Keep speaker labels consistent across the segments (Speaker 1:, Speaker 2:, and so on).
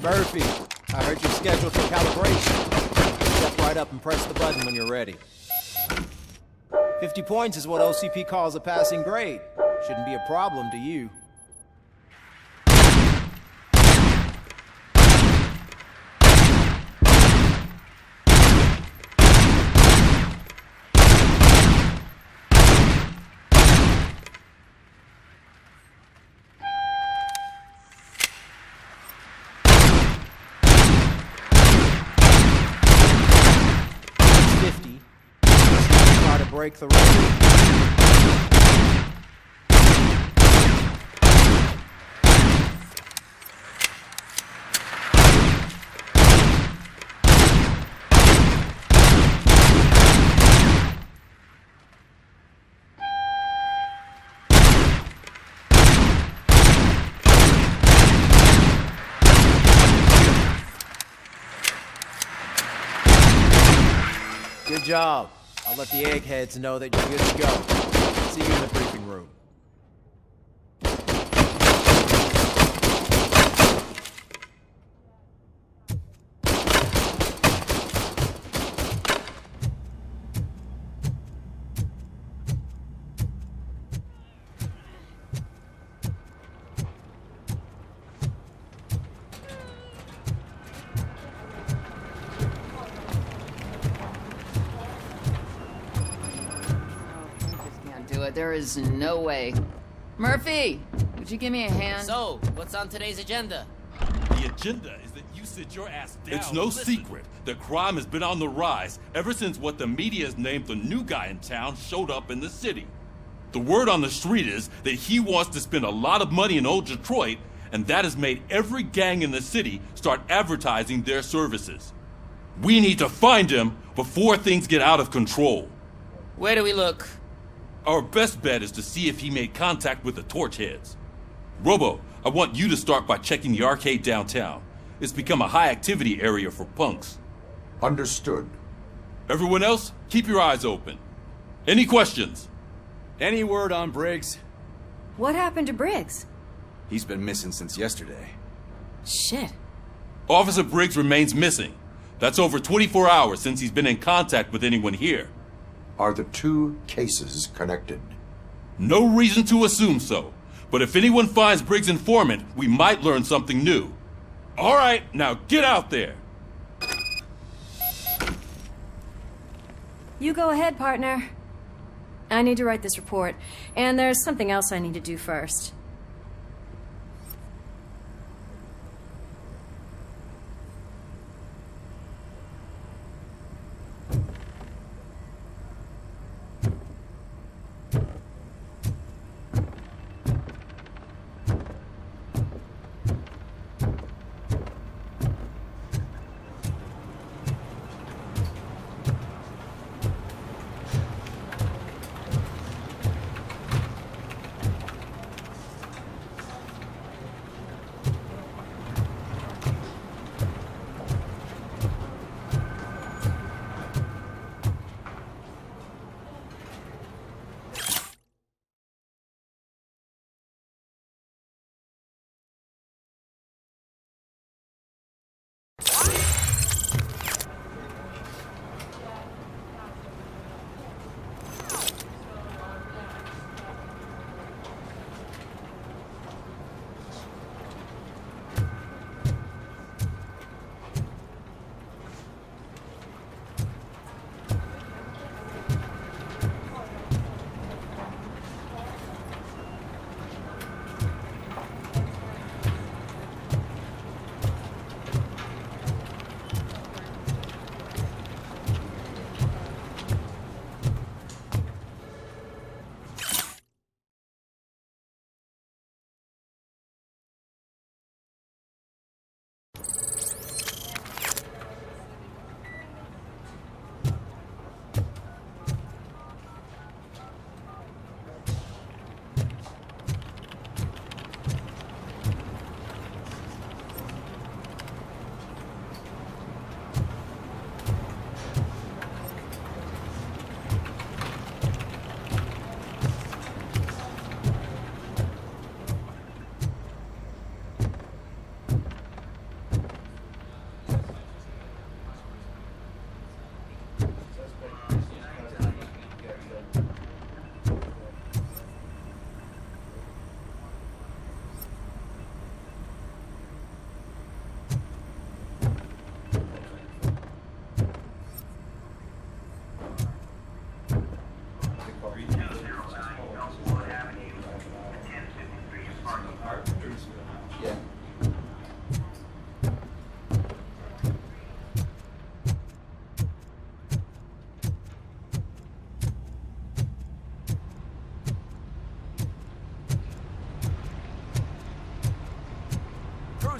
Speaker 1: Murphy, I heard you're scheduled for calibration. Step right up and press the button when you're ready. 50 points is what OCP calls a passing grade. Shouldn't be a problem to you. Break the record. Good job. I'll let the eggheads know that you're good to go. See you in the briefing room.
Speaker 2: There is no way. Murphy, would you give me a hand?
Speaker 3: So, what's on today's agenda?
Speaker 4: The agenda is that you sit your ass down. It's no secret that crime has been on the rise ever since what the media has named the new guy in town showed up in the city. The word on the street is that he wants to spend a lot of money in old Detroit, and that has made every gang in the city start advertising their services. We need to find him before things get out of control.
Speaker 3: Where do we look?
Speaker 4: Our best bet is to see if he made contact with the Torchheads. Robo, I want you to start by checking the arcade downtown. It's become a high-activity area for punks.
Speaker 5: Understood.
Speaker 4: Everyone else, keep your eyes open. Any questions?
Speaker 6: Any word on Briggs?
Speaker 7: What happened to Briggs?
Speaker 6: He's been missing since yesterday.
Speaker 7: Shit.
Speaker 4: Officer Briggs remains missing. That's over 24 hours since he's been in contact with anyone here.
Speaker 5: Are the two cases connected?
Speaker 4: No reason to assume so. But if anyone finds Briggs' informant, we might learn something new. All right, now get out there.
Speaker 7: You go ahead, partner. I need to write this report, and there's something else I need to do first.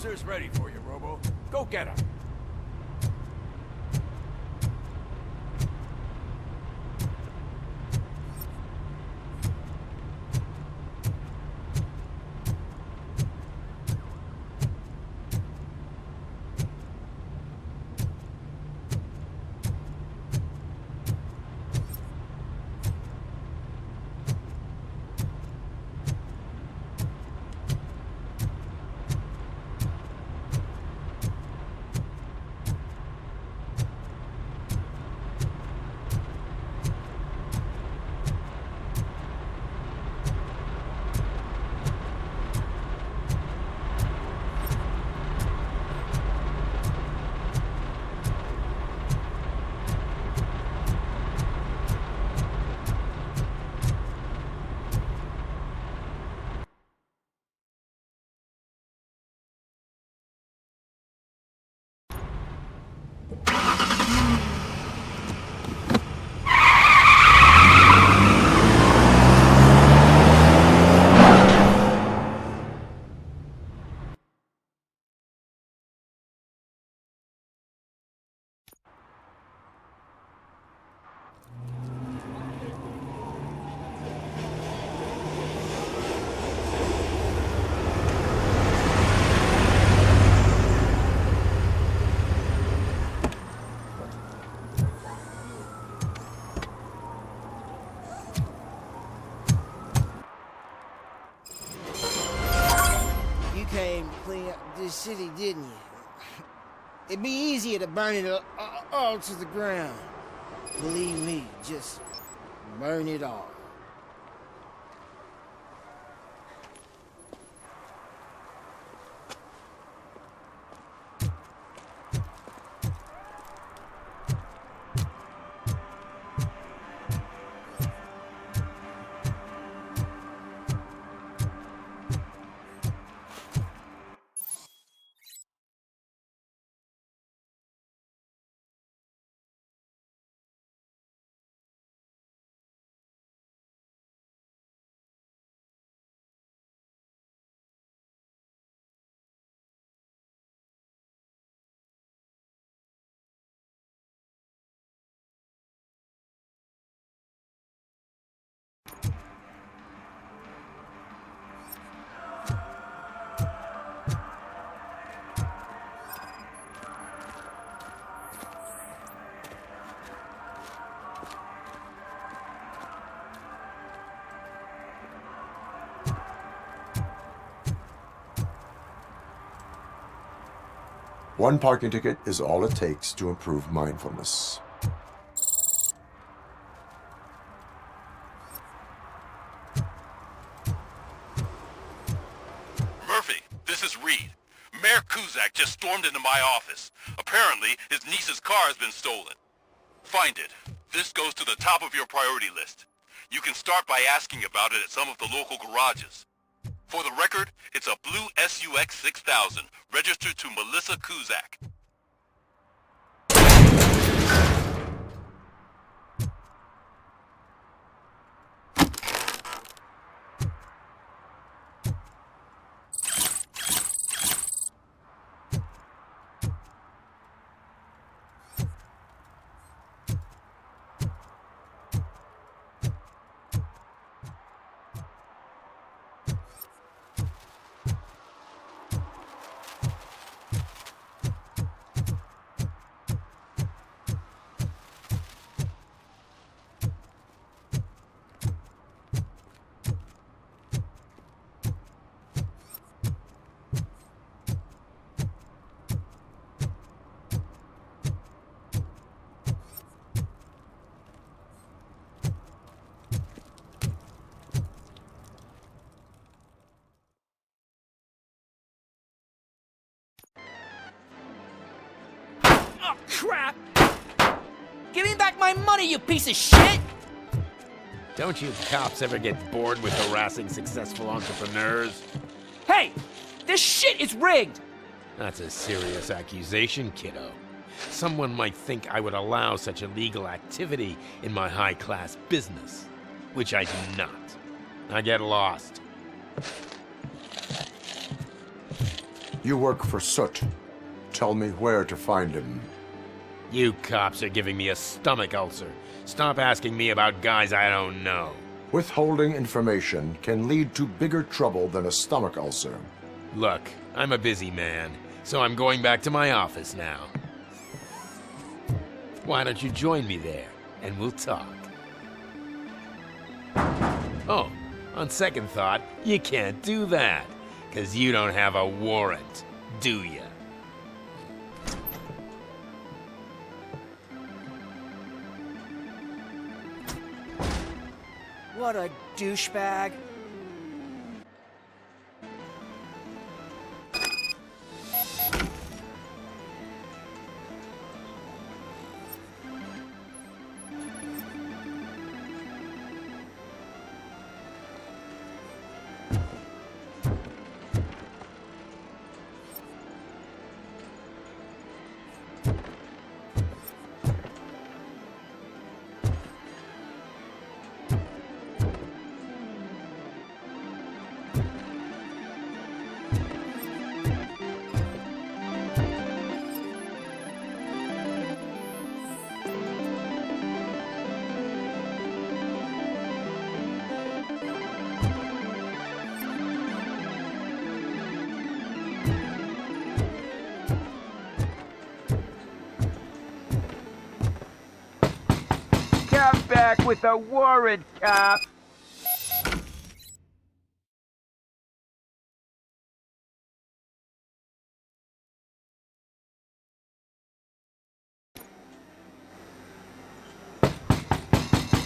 Speaker 8: officer's ready for you, Robo. Go get him.
Speaker 9: Clean up this city, didn't you? It'd be easier to burn it all to the ground. Believe me, just burn it all.
Speaker 5: One parking ticket is all it takes to improve mindfulness.
Speaker 10: Murphy, this is Reed. Mayor Kuzak just stormed into my office. Apparently, his niece's car has been stolen. Find it. This goes to the top of your priority list. You can start by asking about it at some of the local garages. For the record, it's a blue SUX 6000, registered to Melissa Kuzak.
Speaker 3: Oh, crap! Give me back my money, you piece of shit!
Speaker 11: Don't you cops ever get bored with harassing successful entrepreneurs?
Speaker 3: Hey! This shit is rigged!
Speaker 11: That's a serious accusation, kiddo. Someone might think I would allow such illegal activity in my high-class business, which I do not. I get lost.
Speaker 5: You work for Soot. Tell me where to find him.
Speaker 11: You cops are giving me a stomach ulcer. Stop asking me about guys I don't know.
Speaker 5: Withholding information can lead to bigger trouble than a stomach ulcer.
Speaker 11: Look, I'm a busy man, so I'm going back to my office now. Why don't you join me there, and we'll talk. Oh, on second thought, you can't do that, 'cause you don't have a warrant, do ya?
Speaker 3: What a douchebag.
Speaker 12: Come back with a warrant, cop!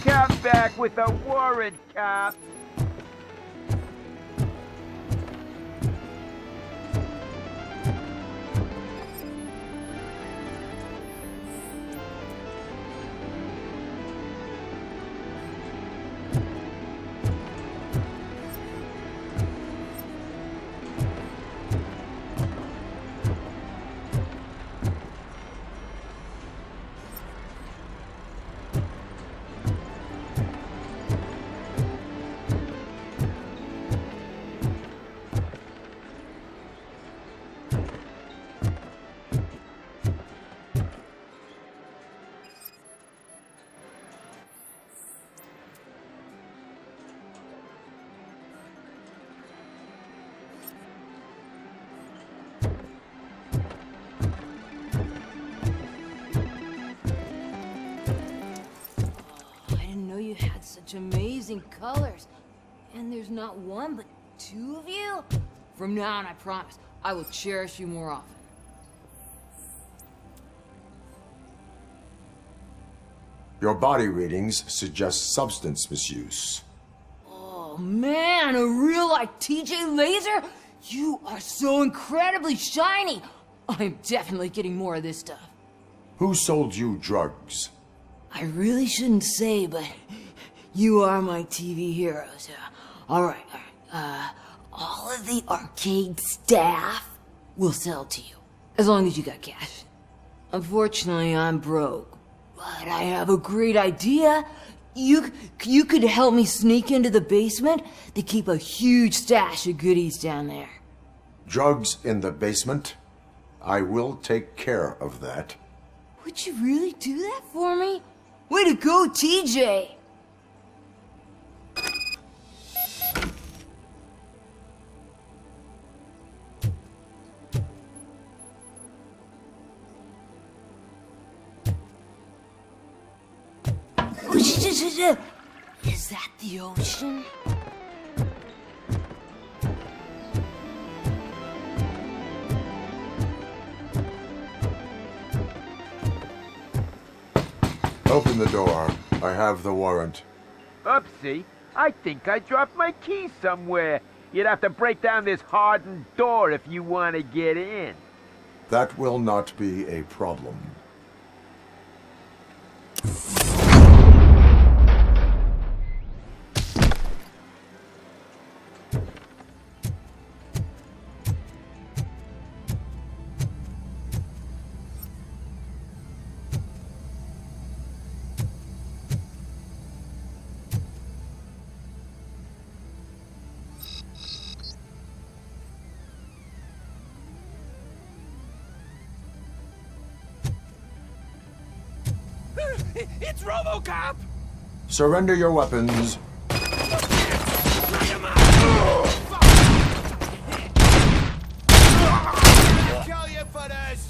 Speaker 12: Come back with a warrant, cop!
Speaker 2: You had such amazing colors. And there's not one, but two of you? From now on, I promise, I will cherish you more often.
Speaker 5: Your body readings suggest substance misuse.
Speaker 2: Oh man, a real like TJ Laser? You are so incredibly shiny. I'm definitely getting more of this stuff.
Speaker 5: Who sold you drugs?
Speaker 2: I really shouldn't say, but you are my TV heroes. All right. All of the arcade staff will sell to you, as long as you got cash. Unfortunately, I'm broke, but I have a great idea. You could help me sneak into the basement. They keep a huge stash of goodies down there.
Speaker 5: Drugs in the basement? I will take care of that.
Speaker 2: Would you really do that for me? Way to go, TJ! Is that the ocean?
Speaker 5: Open the door. I have the warrant.
Speaker 12: Oopsie, I think I dropped my key somewhere. You'd have to break down this hardened door if you want to get in.
Speaker 5: That will not be a problem.
Speaker 3: It's Robocop!
Speaker 5: Surrender your weapons.
Speaker 3: Kill you for this!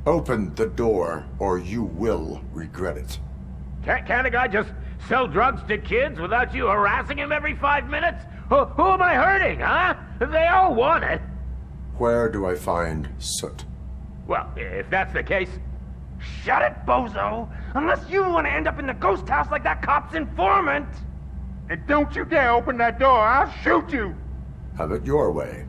Speaker 5: Open the door, or you will regret it.
Speaker 12: Can't a guy just sell drugs to kids without you harassing him every 5 minutes? Who am I hurting, huh? They all want it.
Speaker 5: Where do I find Soot?
Speaker 12: Well, if that's the case...
Speaker 13: Shut it, bozo! Unless you want to end up in the ghost house like that cop's informant!
Speaker 12: And don't you dare open that door, I'll shoot you!
Speaker 5: Have it your way.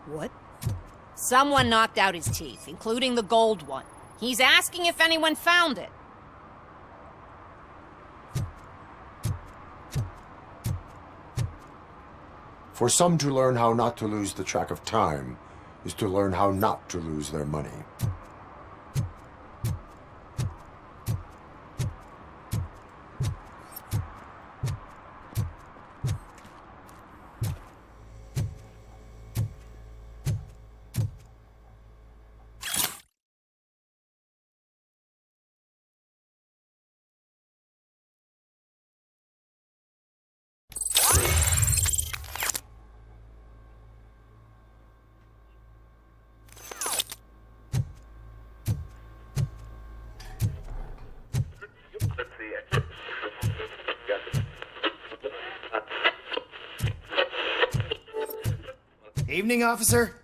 Speaker 14: What? Someone knocked out his teeth, including the gold one. He's asking if anyone found it.
Speaker 5: For some to learn how not to lose the track of time is to learn how not to lose their money.
Speaker 6: Evening, officer.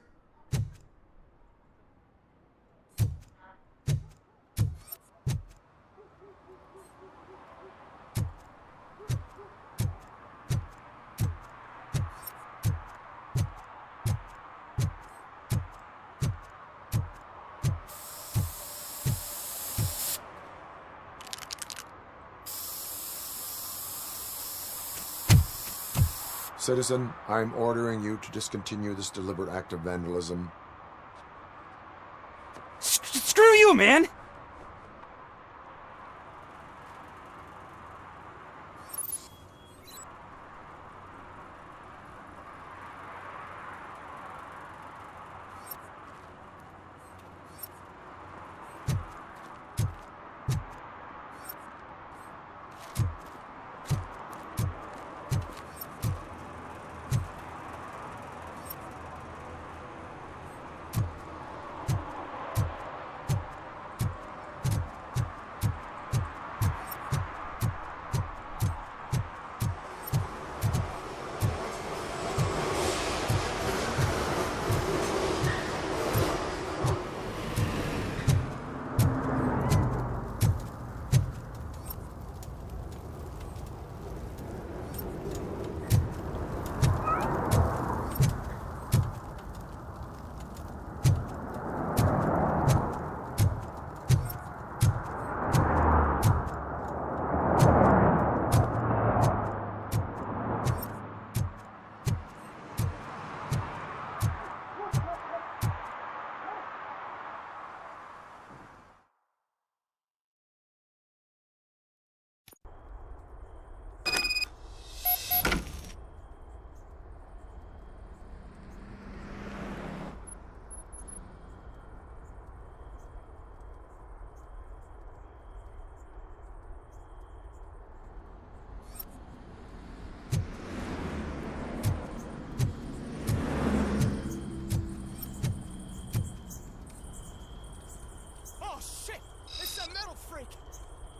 Speaker 5: Citizen, I'm ordering you to discontinue this deliberate act of vandalism.
Speaker 8: Screw you, man!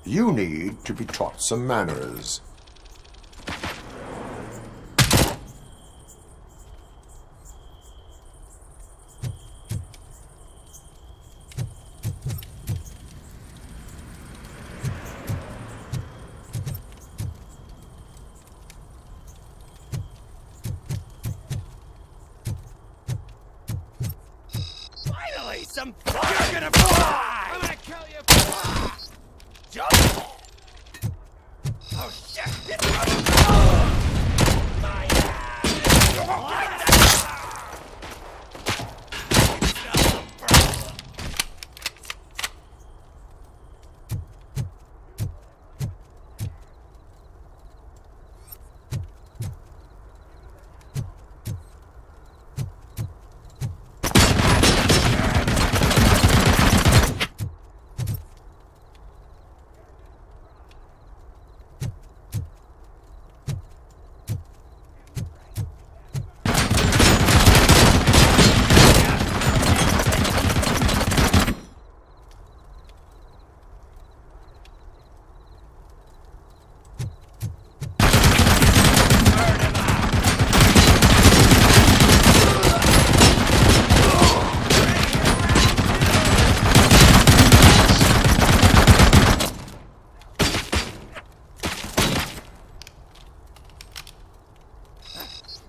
Speaker 5: You need to be taught some manners.
Speaker 8: Finally, some... You're gonna fly! I'm gonna kill you! Jump! Oh, shit! It's my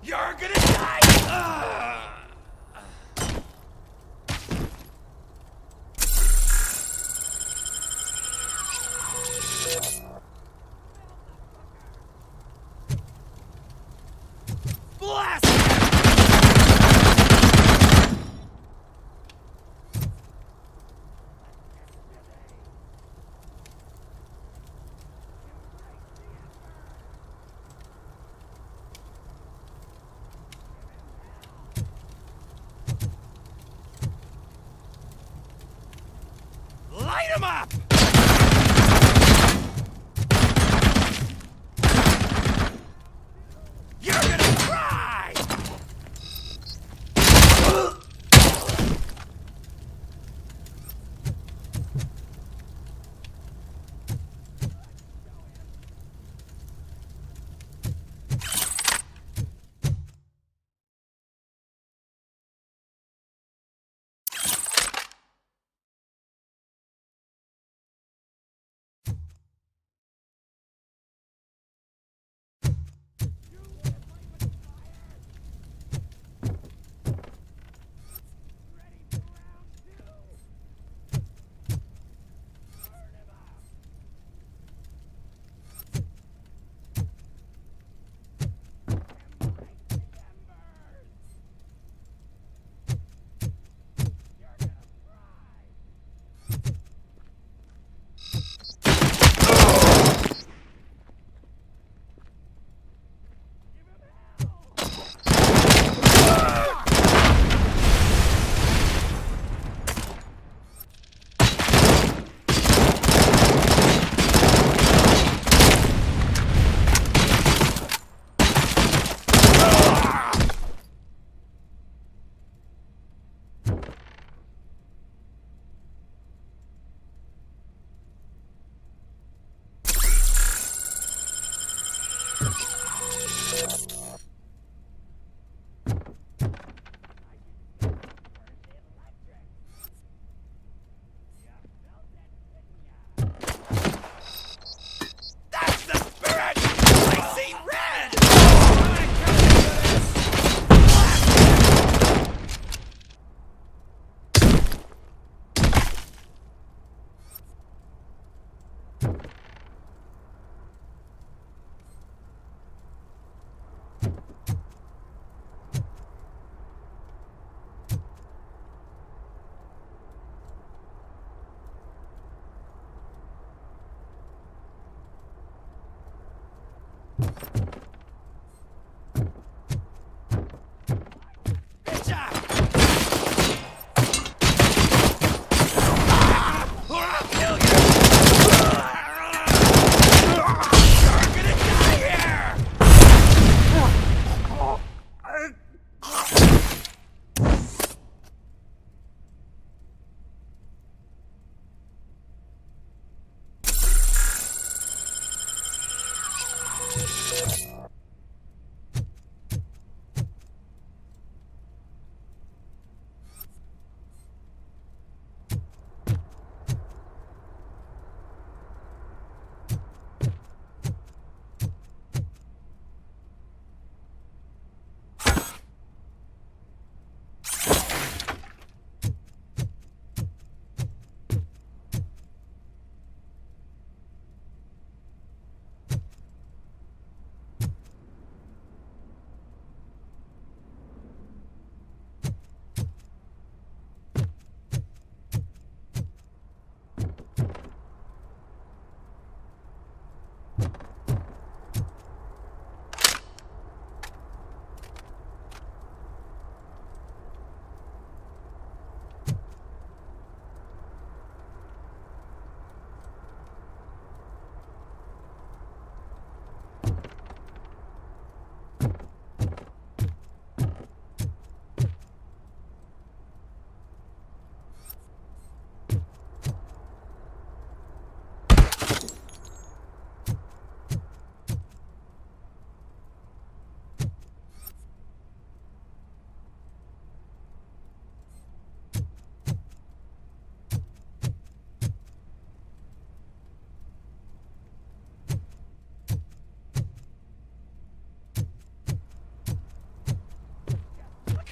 Speaker 8: You're gonna die! Blast! Light 'em up!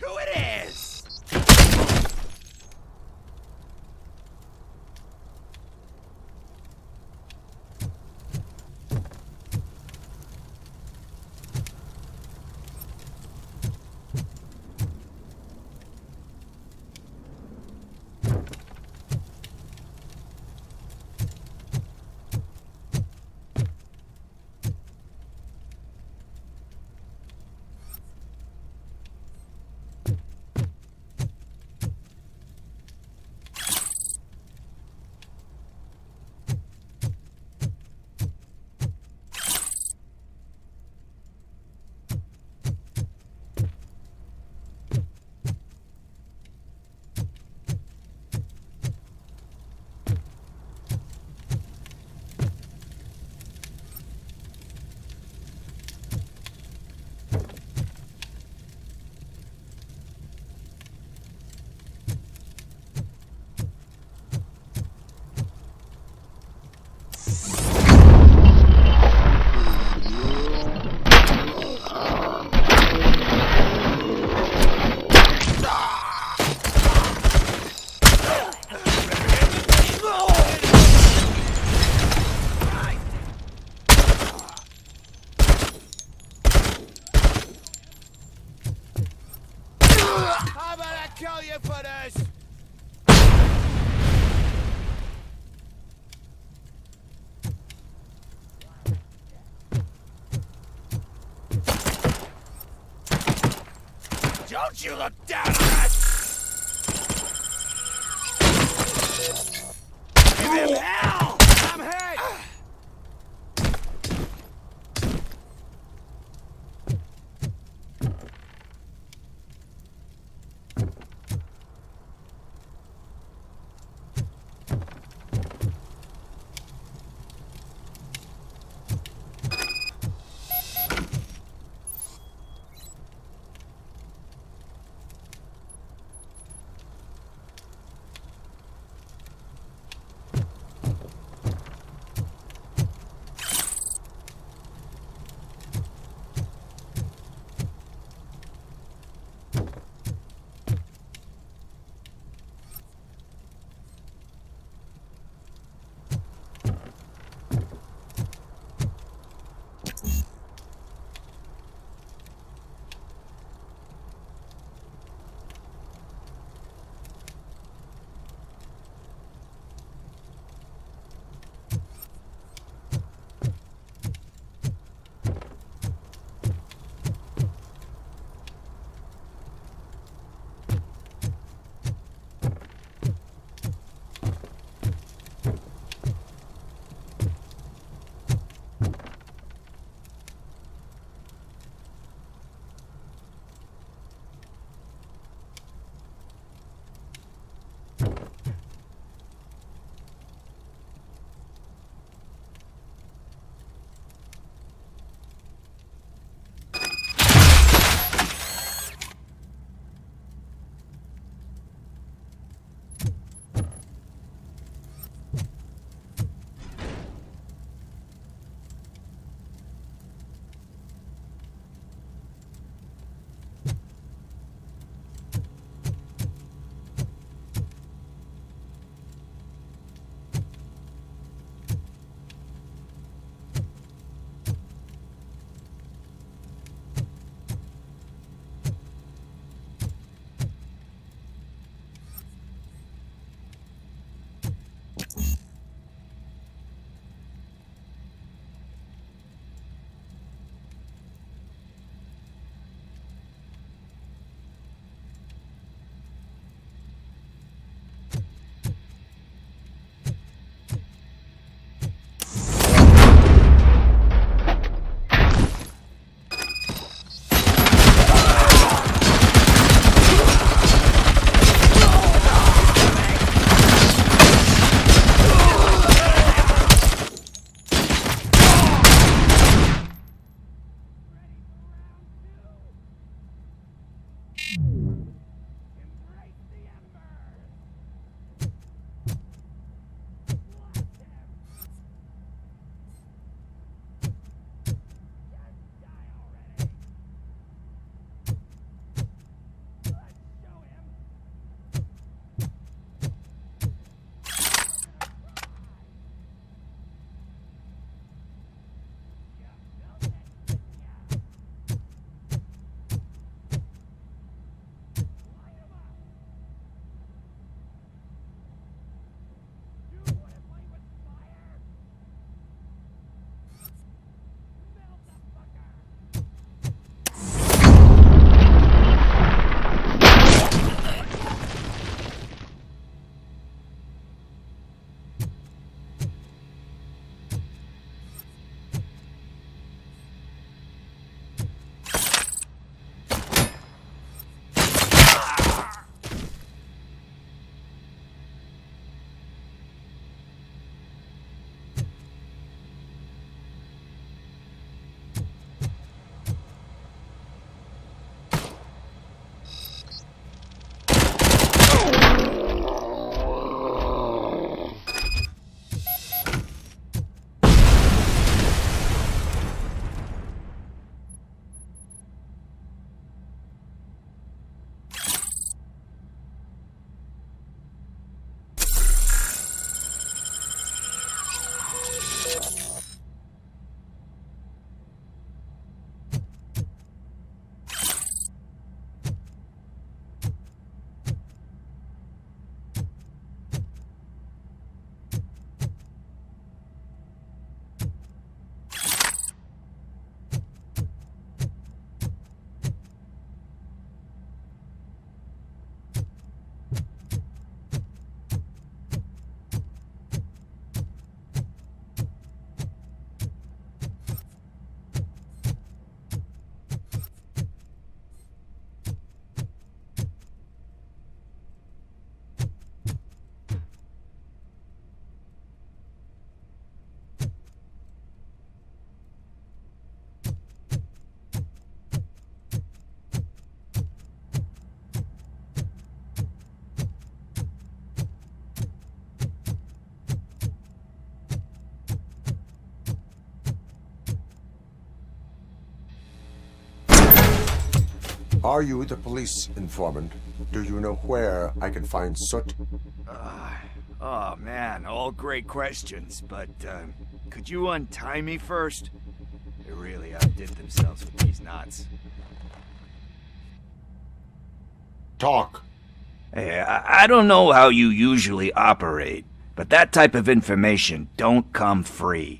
Speaker 8: Who it is? How about I kill you for this? Don't you look down on us! Give him hell! I'm hit!
Speaker 5: Are you the police informant? Do you know where I can find Soot?
Speaker 8: Oh man, all great questions, but could you untie me first? They really outdid themselves with these knots.
Speaker 5: Talk.
Speaker 8: Hey, I don't know how you usually operate, but that type of information don't come free.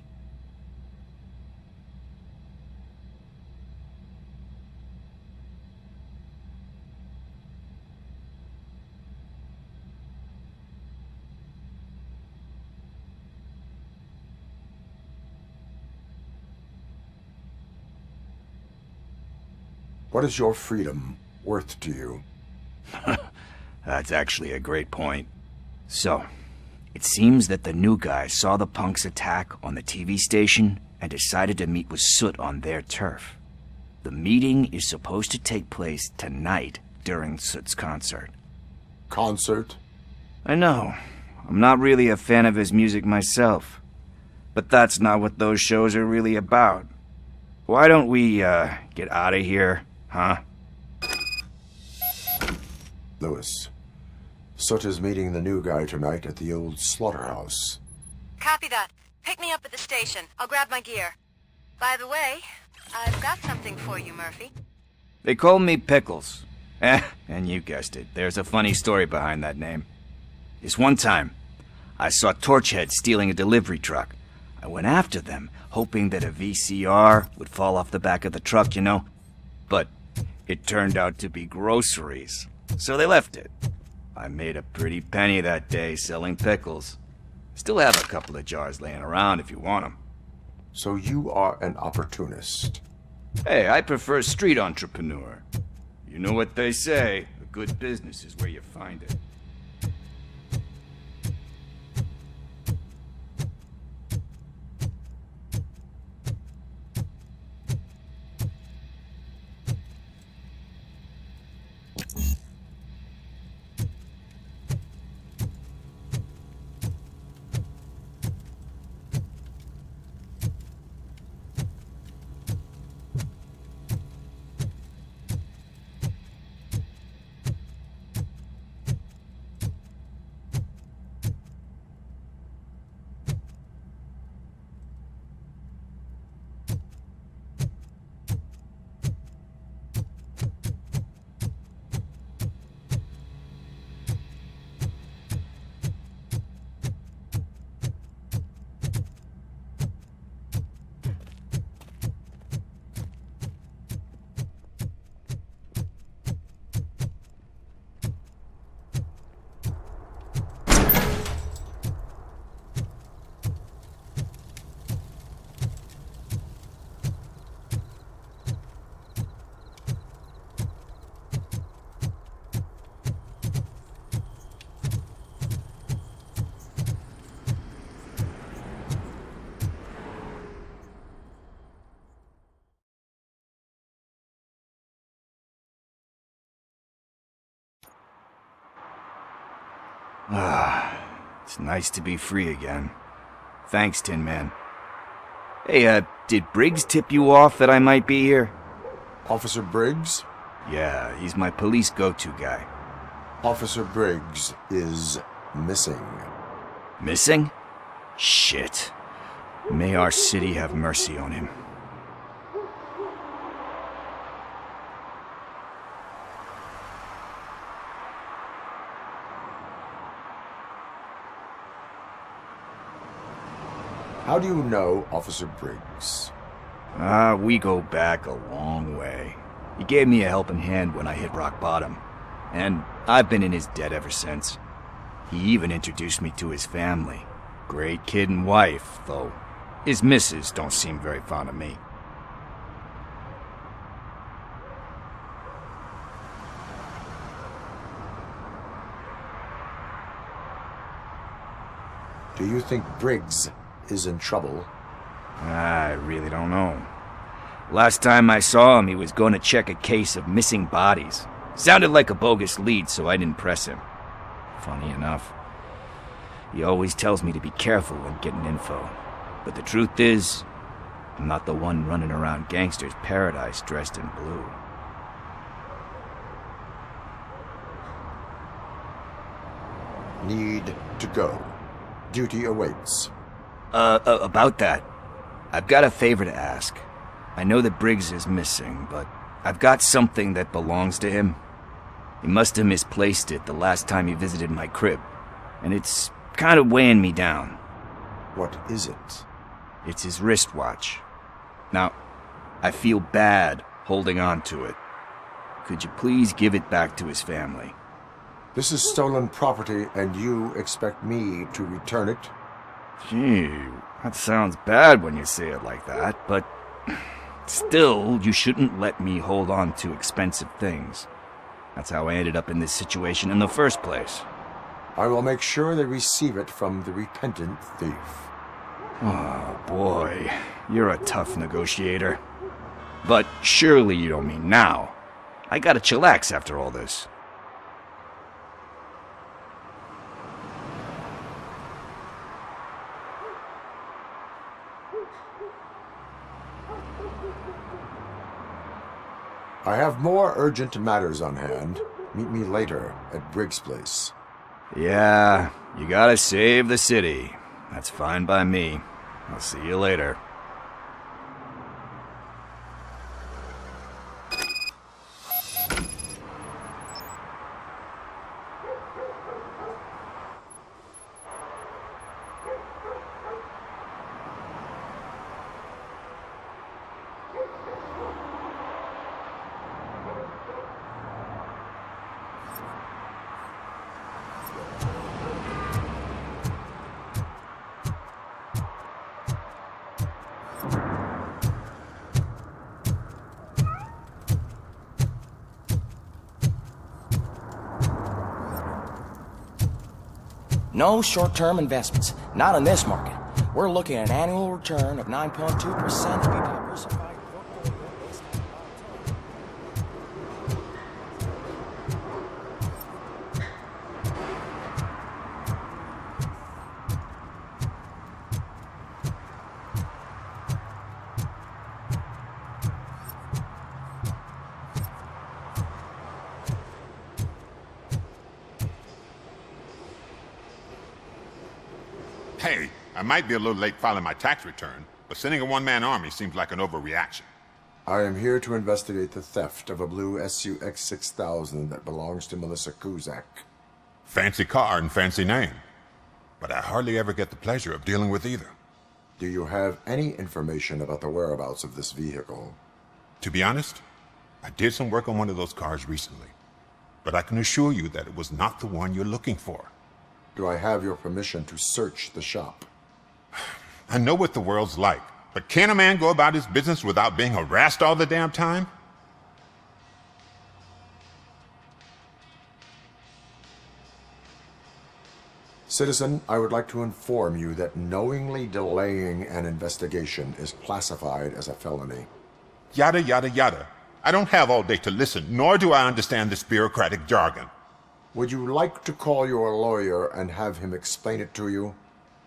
Speaker 5: What is your freedom worth to you?
Speaker 8: That's actually a great point. So, it seems that the new guy saw the punks' attack on the TV station and decided to meet with Soot on their turf. The meeting is supposed to take place tonight during Soot's concert.
Speaker 5: Concert?
Speaker 8: I know. I'm not really a fan of his music myself. But that's not what those shows are really about. Why don't we, get out of here, huh?
Speaker 5: Lewis, Soot is meeting the new guy tonight at the old slaughterhouse.
Speaker 15: Copy that. Pick me up at the station. I'll grab my gear. By the way, I've got something for you, Murphy.
Speaker 8: They call me Pickles. And you guessed it. There's a funny story behind that name. This one time, I saw Torchhead stealing a delivery truck. I went after them, hoping that a VCR would fall off the back of the truck, you know? But it turned out to be groceries. So they left it. I made a pretty penny that day selling pickles. Still have a couple of jars laying around if you want them.
Speaker 5: So you are an opportunist.
Speaker 8: Hey, I prefer street entrepreneur. You know what they say, a good business is where you find it. It's nice to be free again. Thanks, Tin Man. Hey, did Briggs tip you off that I might be here?
Speaker 5: Officer Briggs?
Speaker 8: Yeah, he's my police go-to guy.
Speaker 5: Officer Briggs is missing.
Speaker 8: Missing? Shit. May our city have mercy on him.
Speaker 5: How do you know Officer Briggs?
Speaker 8: We go back a long way. He gave me a helping hand when I hit rock bottom, and I've been in his debt ever since. He even introduced me to his family. Great kid and wife, though his missus don't seem very fond of me.
Speaker 5: Do you think Briggs is in trouble?
Speaker 8: I really don't know. Last time I saw him, he was going to check a case of missing bodies. Sounded like a bogus lead, so I didn't press him. Funny enough, he always tells me to be careful when getting info. But the truth is, I'm not the one running around Gangster's Paradise dressed in blue.
Speaker 5: need to go. Duty awaits.
Speaker 8: About that, I've got a favor to ask. I know that Briggs is missing, but I've got something that belongs to him. He must have misplaced it the last time he visited my crib, and it's kind of weighing me down.
Speaker 5: What is it?
Speaker 8: It's his wristwatch. Now, I feel bad holding on to it. Could you please give it back to his family?
Speaker 5: This is stolen property, and you expect me to return it?
Speaker 8: Gee, that sounds bad when you say it like that, but still, you shouldn't let me hold on to expensive things. That's how I ended up in this situation in the first place.
Speaker 5: I will make sure they receive it from the repentant thief.
Speaker 8: Oh, boy. You're a tough negotiator. But surely you don't mean now. I gotta chillax after all this.
Speaker 5: I have more urgent matters on hand. Meet me later at Briggs' place.
Speaker 8: Yeah, you gotta save the city. That's fine by me. I'll see you later.
Speaker 3: No short-term investments. Not in this market. We're looking at an annual return of 9.2% to be diversified.
Speaker 16: Hey, I might be a little late filing my tax return, but sending a one-man army seems like an overreaction.
Speaker 5: I am here to investigate the theft of a blue SUX 6000 that belongs to Melissa Kuzak.
Speaker 16: Fancy car and fancy name. But I hardly ever get the pleasure of dealing with either.
Speaker 5: Do you have any information about the whereabouts of this vehicle?
Speaker 16: To be honest, I did some work on one of those cars recently. But I can assure you that it was not the one you're looking for.
Speaker 5: Do I have your permission to search the shop?
Speaker 16: I know what the world's like, but can a man go about his business without being harassed all the damn time?
Speaker 5: Citizen, I would like to inform you that knowingly delaying an investigation is classified as a felony.
Speaker 16: Yada, yada, yada. I don't have all day to listen, nor do I understand this bureaucratic jargon.
Speaker 5: Would you like to call your lawyer and have him explain it to you?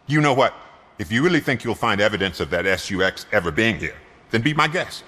Speaker 16: You know what? If you really think you'll find evidence of that SUX ever being here, then be my guest.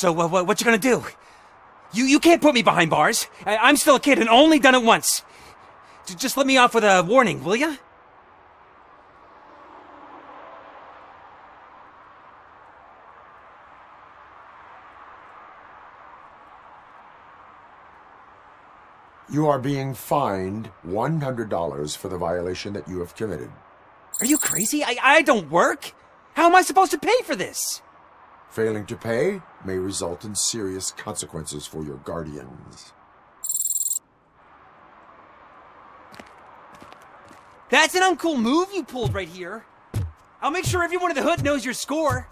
Speaker 17: So, what you gonna do? You can't put me behind bars. I'm still a kid and only done it once. Just let me off with a warning, will ya?
Speaker 5: You are being fined $100 for the violation that you have committed.
Speaker 17: Are you crazy? I don't work. How am I supposed to pay for this?
Speaker 5: Failing to pay may result in serious consequences for your guardians.
Speaker 17: That's an uncool move you pulled right here. I'll make sure everyone in the hood knows your score.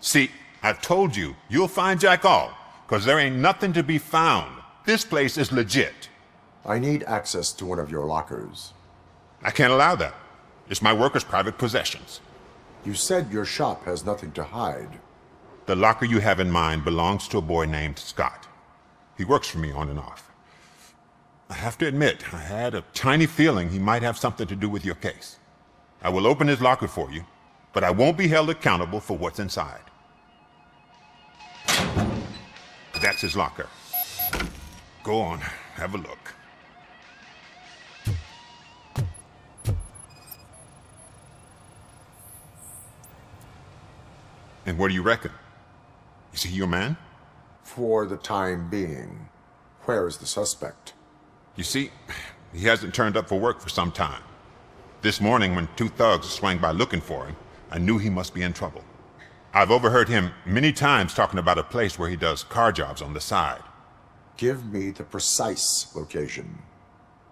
Speaker 16: See, I told you, you'll find Jack all, because there ain't nothing to be found. This place is legit.
Speaker 5: I need access to one of your lockers.
Speaker 16: I can't allow that. It's my workers' private possessions.
Speaker 5: You said your shop has nothing to hide.
Speaker 16: The locker you have in mind belongs to a boy named Scott. He works for me on and off. I have to admit, I had a tiny feeling he might have something to do with your case. I will open his locker for you, but I won't be held accountable for what's inside. That's his locker. Go on, have a look. And what do you reckon? Is he your man?
Speaker 5: For the time being. Where is the suspect?
Speaker 16: You see, he hasn't turned up for work for some time. This morning, when two thugs swang by looking for him, I knew he must be in trouble. I've overheard him many times talking about a place where he does car jobs on the side.
Speaker 5: Give me the precise location.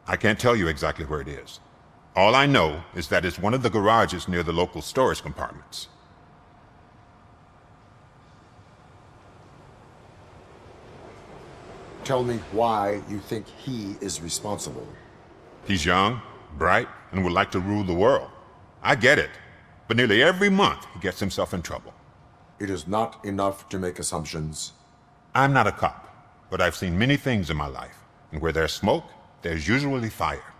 Speaker 16: I can't tell you exactly where it is. All I know is that it's one of the garages near the local storage compartments.
Speaker 5: Tell me why you think he is responsible.
Speaker 16: He's young, bright, and would like to rule the world. I get it. But nearly every month, he gets himself in trouble.
Speaker 5: It is not enough to make assumptions.
Speaker 16: I'm not a cop, but I've seen many things in my life. And where there's smoke, there's usually fire.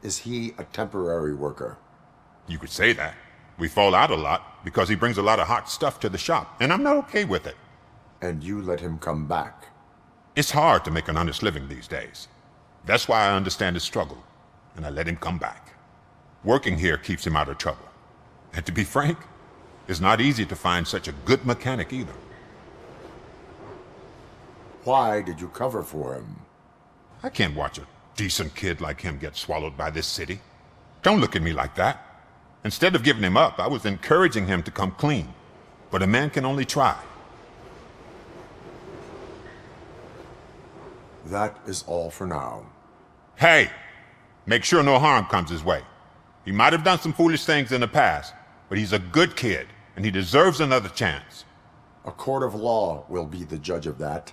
Speaker 5: Is he a temporary worker?
Speaker 16: You could say that. We fall out a lot because he brings a lot of hot stuff to the shop, and I'm not okay with it.
Speaker 5: And you let him come back?
Speaker 16: It's hard to make an honest living these days. That's why I understand his struggle. and I let him come back. Working here keeps him out of trouble. And to be frank, it's not easy to find such a good mechanic either.
Speaker 5: Why did you cover for him?
Speaker 16: I can't watch a decent kid like him get swallowed by this city. Don't look at me like that. Instead of giving him up, I was encouraging him to come clean. But a man can only try.
Speaker 5: That is all for now.
Speaker 16: Hey! Make sure no harm comes his way. He might have done some foolish things in the past, but he's a good kid, and he deserves another chance.
Speaker 5: A court of law will be the judge of that.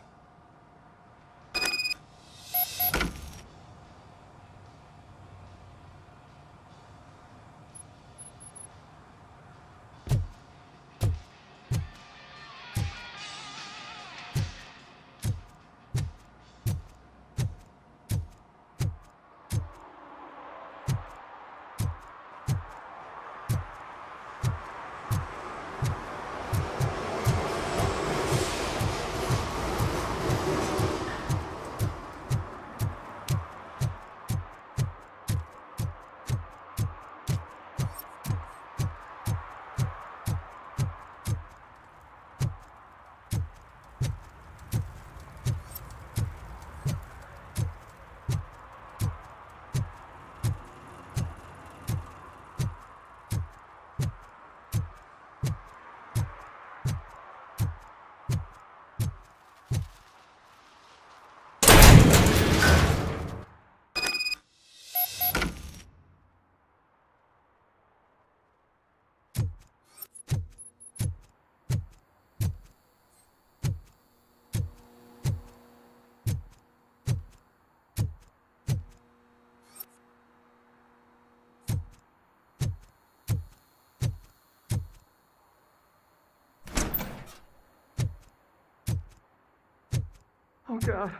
Speaker 18: Oh God,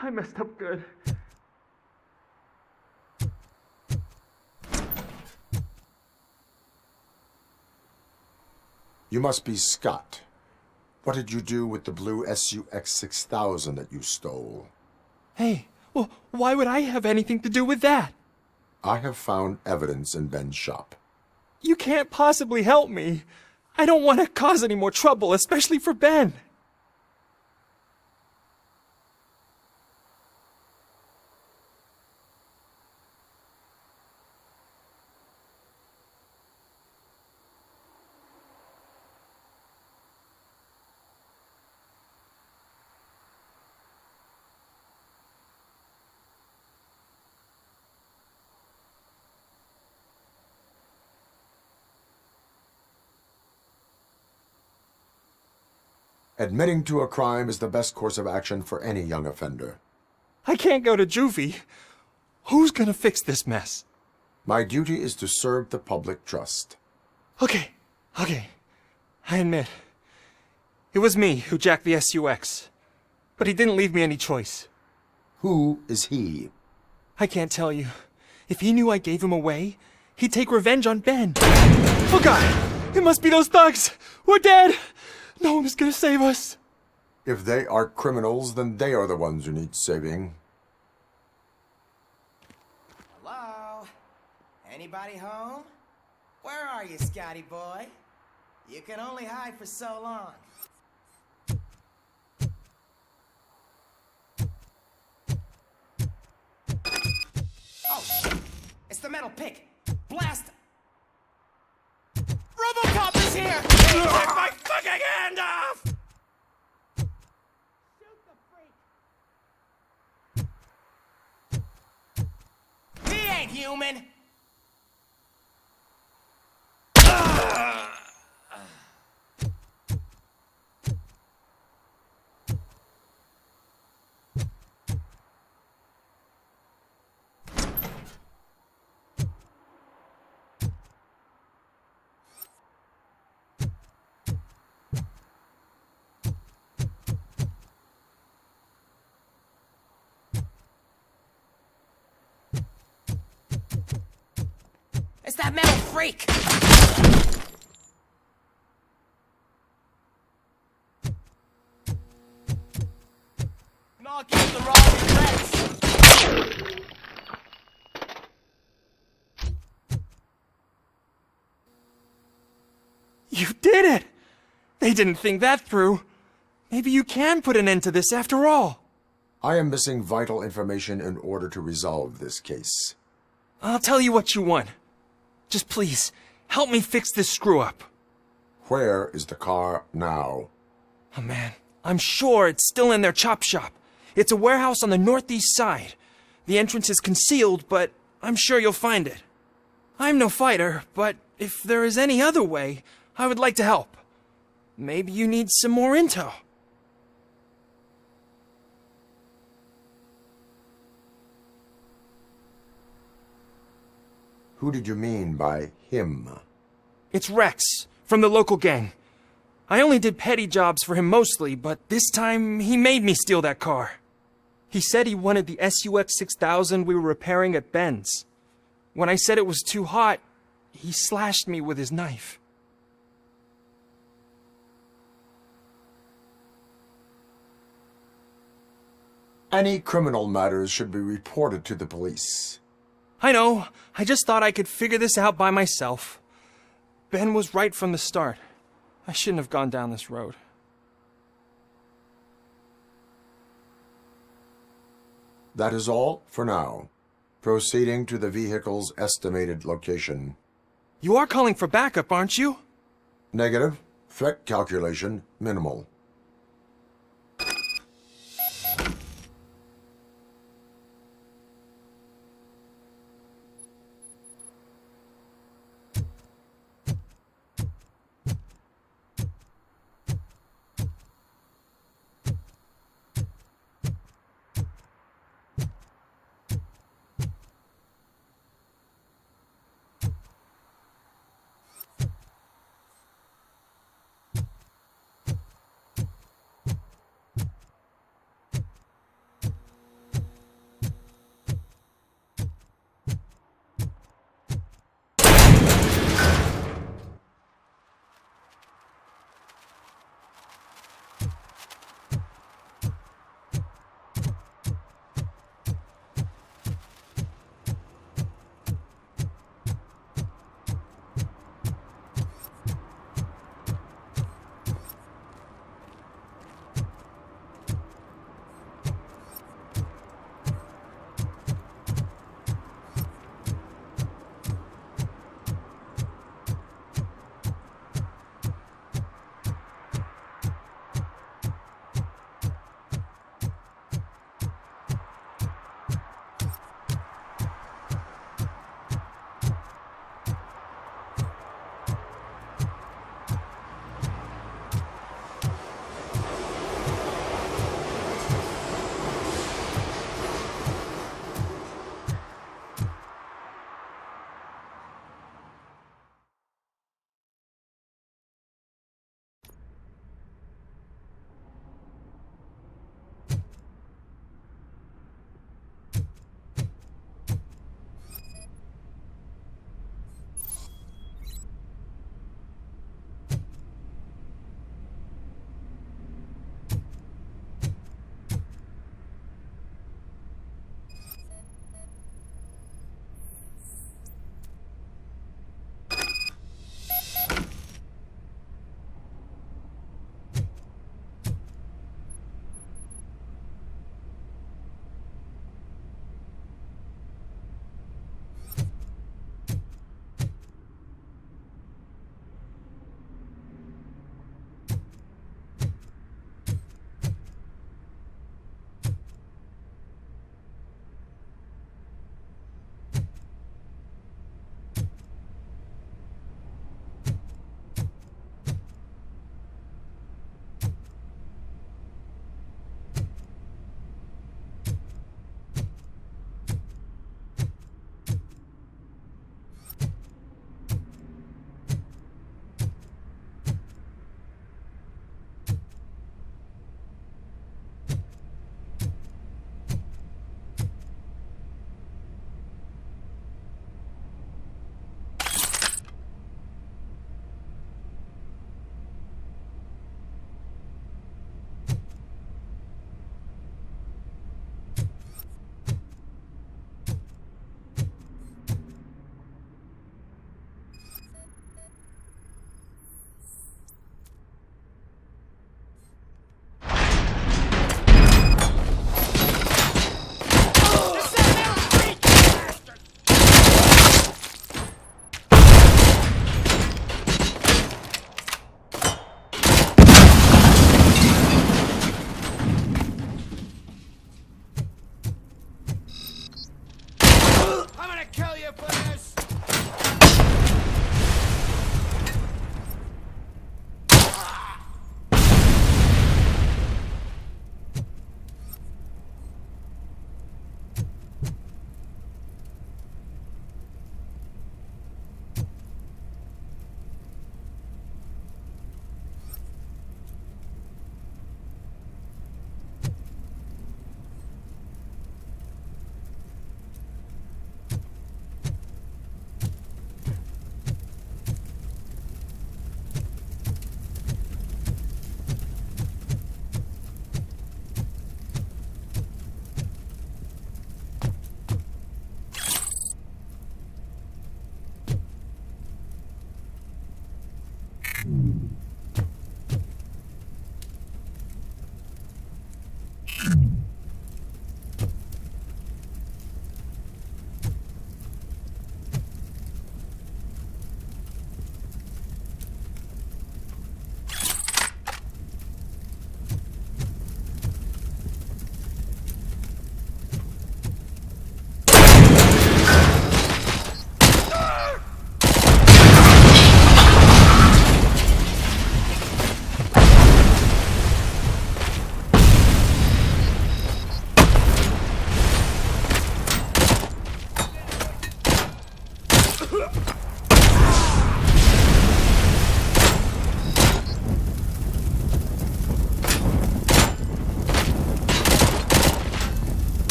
Speaker 18: I messed up good.
Speaker 5: You must be Scott. What did you do with the blue SUX 6000 that you stole?
Speaker 18: Hey, well, why would I have anything to do with that?
Speaker 5: I have found evidence in Ben's shop.
Speaker 18: You can't possibly help me. I don't want to cause any more trouble, especially for Ben.
Speaker 5: Admitting to a crime is the best course of action for any young offender.
Speaker 18: I can't go to juvie. Who's gonna fix this mess?
Speaker 5: My duty is to serve the public trust.
Speaker 18: Okay. I admit. It was me who jacked the SUX. But he didn't leave me any choice.
Speaker 5: Who is he?
Speaker 18: I can't tell you. If he knew I gave him away, he'd take revenge on Ben. Oh God! It must be those thugs! We're dead! No one is gonna save us.
Speaker 5: If they are criminals, then they are the ones who need saving.
Speaker 19: Hello? Anybody home? Where are you, Scotty boy? You can only hide for so long. Oh, shit! It's the metal pick! Blast! Robocop is here! Take my fucking hand off! Shoot the freak! He ain't human! It's that metal freak! Not give the wrong regrets!
Speaker 18: did it! They didn't think that through. Maybe you can put an end to this after all.
Speaker 5: I am missing vital information in order to resolve this case.
Speaker 18: I'll tell you what you want. Just please, help me fix this screw-up.
Speaker 5: Where is the car now?
Speaker 18: Oh man, I'm sure it's still in their chop shop. It's a warehouse on the northeast side. The entrance is concealed, but I'm sure you'll find it. I'm no fighter, but if there is any other way, I would like to help. Maybe you need some more intel.
Speaker 5: Who did you mean by him?
Speaker 18: It's Rex, from the local gang. I only did petty jobs for him mostly, but this time he made me steal that car. He said he wanted the SUX 6000 we were repairing at Ben's. When I said it was too hot, he slashed me with his knife.
Speaker 5: Any criminal matters should be reported to the police.
Speaker 18: I know. I just thought I could figure this out by myself. Ben was right from the start. I shouldn't have gone down this road.
Speaker 5: That is all for now. Proceeding to the vehicle's estimated location.
Speaker 18: You are calling for backup, aren't you?
Speaker 5: Negative. Threat calculation minimal.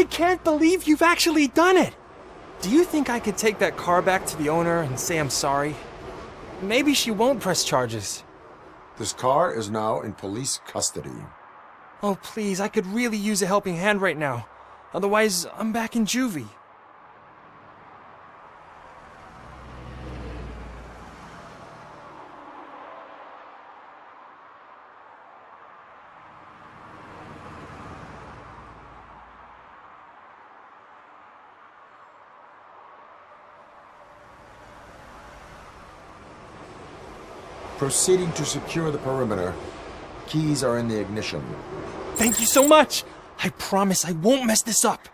Speaker 18: I can't believe you've actually done it! Do you think I could take that car back to the owner and say I'm sorry? Maybe she won't press charges.
Speaker 5: This car is now in police custody.
Speaker 18: Oh, please, I could really use a helping hand right now. Otherwise, I'm back in juvie.
Speaker 5: Proceeding to secure the perimeter. Keys are in the ignition.
Speaker 18: Thank you so much! I promise I won't mess this up.